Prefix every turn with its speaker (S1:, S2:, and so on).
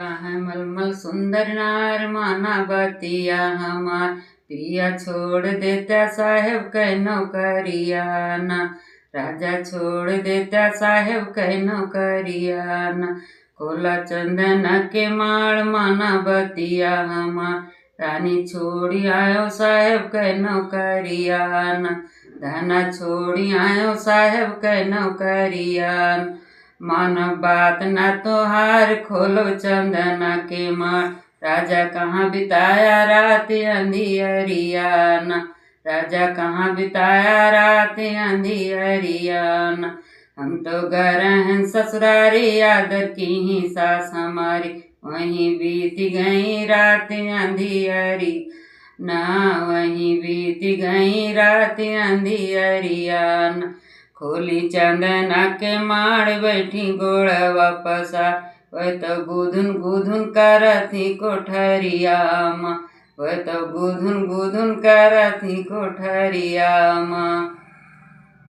S1: है मलमल सुंदर नार माना बतिया हमार पिया छोड़ देता साहेब कह नौकरियाना। राजा छोड़ देता साहेब कह नौकरियाना। कोला चंदन के माड़ माना बतिया हमार रानी छोड़ी आयो साहेब कह नौकरियाना। धना छोड़ी आयो साहेब कह नौकरियाना। माना बात ना तोहार खोलो चंदना के माँ। राजा कहाँ बिताया रात अंधियरियाना। राजा कहाँ बिताया रात अंधियरियाना। हम तो घर हैं ससुरारी आदर की ही सास हमारी। वहीं बीत गई रात अंधियरी ना। वहीं बीत गई रात अंधियरियाना। खोली चंदना के माड़ बैठी गोड़ वापसा। वह तो गुधुन गुधुन करती कोठरिया माँ। वह तो गुधुन गुधुन करती कोठरिया माँ।